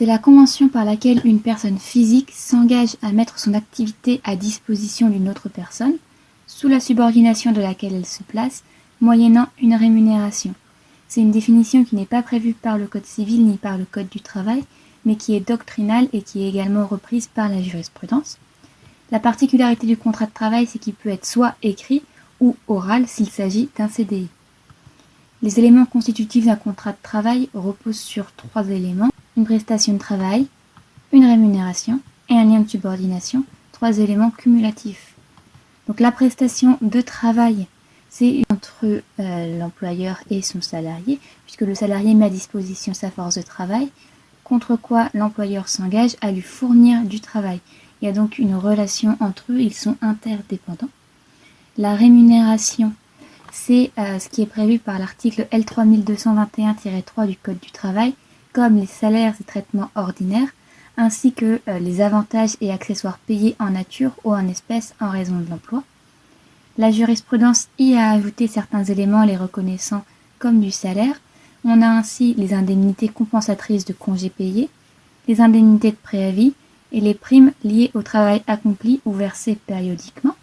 C'est la convention par laquelle une personne physique s'engage à mettre son activité à disposition d'une autre personne, sous la subordination de laquelle elle se place, moyennant une rémunération. C'est une définition qui n'est pas prévue par le Code civil ni par le Code du travail, mais qui est doctrinale et qui est également reprise par la jurisprudence. La particularité du contrat de travail, c'est qu'il peut être soit écrit ou oral s'il s'agit d'un CDI. Les éléments constitutifs d'un contrat de travail reposent sur 3 éléments: une prestation de travail, une rémunération et un lien de subordination, 3 éléments cumulatifs. Donc la prestation de travail, c'est entre l'employeur et son salarié, puisque le salarié met à disposition sa force de travail, contre quoi l'employeur s'engage à lui fournir du travail. Il y a donc une relation entre eux, ils sont interdépendants. La rémunération, c'est ce qui est prévu par l'article L3221-3 du Code du travail, comme les salaires et traitements ordinaires, ainsi que les avantages et accessoires payés en nature ou en espèces en raison de l'emploi. La jurisprudence y a ajouté certains éléments les reconnaissant comme du salaire. On a ainsi les indemnités compensatrices de congés payés, les indemnités de préavis et les primes liées au travail accompli ou versées périodiquement.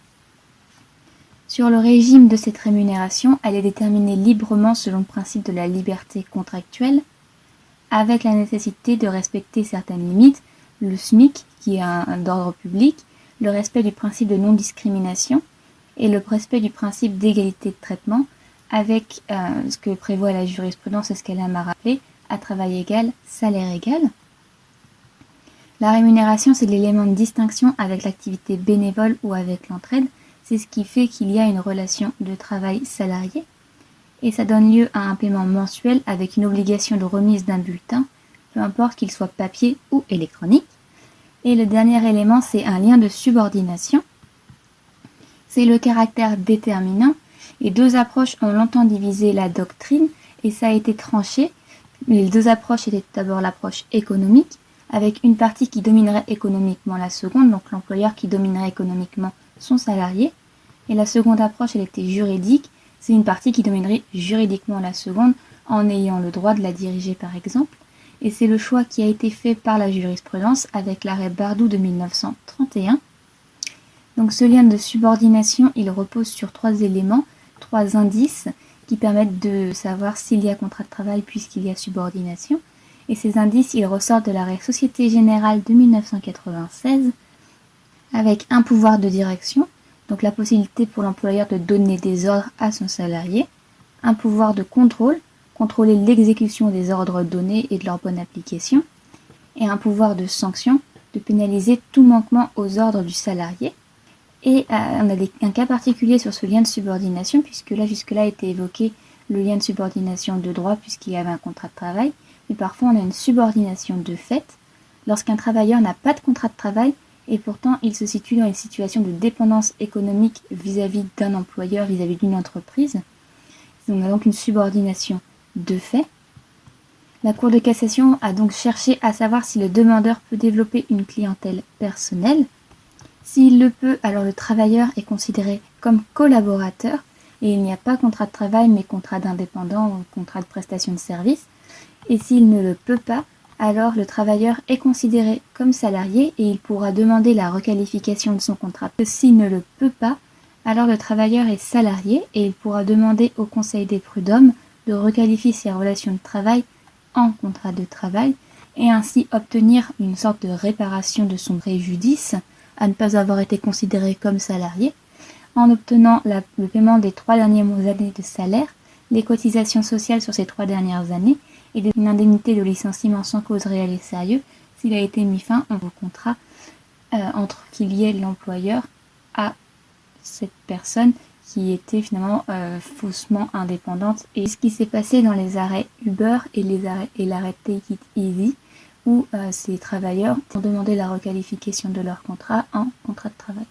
Sur le régime de cette rémunération, elle est déterminée librement selon le principe de la liberté contractuelle, avec la nécessité de respecter certaines limites, le SMIC, qui est d'ordre public, le respect du principe de non-discrimination et le respect du principe d'égalité de traitement, avec ce que prévoit la jurisprudence et ce qu'elle aime à rappeler, à travail égal, salaire égal. La rémunération, c'est l'élément de distinction avec l'activité bénévole ou avec l'entraide. C'est ce qui fait qu'il y a une relation de travail salarié. Et ça donne lieu à un paiement mensuel avec une obligation de remise d'un bulletin, peu importe qu'il soit papier ou électronique. Et le dernier élément, c'est un lien de subordination. C'est le caractère déterminant. Les 2 approches ont longtemps divisé la doctrine et ça a été tranché. Les 2 approches étaient d'abord l'approche économique, avec une partie qui dominerait économiquement la seconde, donc l'employeur qui dominerait économiquement son salarié. Et la seconde approche, elle était juridique. C'est une partie qui dominerait juridiquement la seconde en ayant le droit de la diriger par exemple. Et c'est le choix qui a été fait par la jurisprudence avec l'arrêt Bardou de 1931. Donc ce lien de subordination, il repose sur 3 éléments, 3 indices qui permettent de savoir s'il y a contrat de travail puisqu'il y a subordination. Et ces indices, ils ressortent de l'arrêt Société Générale de 1996 avec un pouvoir de direction, donc la possibilité pour l'employeur de donner des ordres à son salarié, un pouvoir de contrôle, contrôler l'exécution des ordres donnés et de leur bonne application, et un pouvoir de sanction, de pénaliser tout manquement aux ordres du salarié. Et on a un cas particulier sur ce lien de subordination, puisque là, jusque-là, a été évoqué le lien de subordination de droit, puisqu'il y avait un contrat de travail, mais parfois on a une subordination de fait, lorsqu'un travailleur n'a pas de contrat de travail, et pourtant il se situe dans une situation de dépendance économique vis-à-vis d'un employeur, vis-à-vis d'une entreprise. On a donc une subordination de fait. La Cour de cassation a donc cherché à savoir si le demandeur peut développer une clientèle personnelle. S'il le peut, alors le travailleur est considéré comme collaborateur, et il n'y a pas contrat de travail mais contrat d'indépendant ou contrat de prestation de service. Et s'il ne le peut pas, alors le travailleur est considéré comme salarié et il pourra demander la requalification de son contrat. S'il ne le peut pas, alors le travailleur est salarié et il pourra demander au Conseil des prud'hommes de requalifier ses relations de travail en contrat de travail et ainsi obtenir une sorte de réparation de son préjudice à ne pas avoir été considéré comme salarié en obtenant le paiement des 3 dernières années de salaire, les cotisations sociales sur ces 3 dernières années et une indemnité de licenciement sans cause réelle et sérieuse s'il a été mis fin au contrat entre qu'il y ait l'employeur à cette personne qui était finalement faussement indépendante. Et ce qui s'est passé dans les arrêts Uber et l'arrêt Take It Easy, où ces travailleurs ont demandé la requalification de leur contrat en contrat de travail.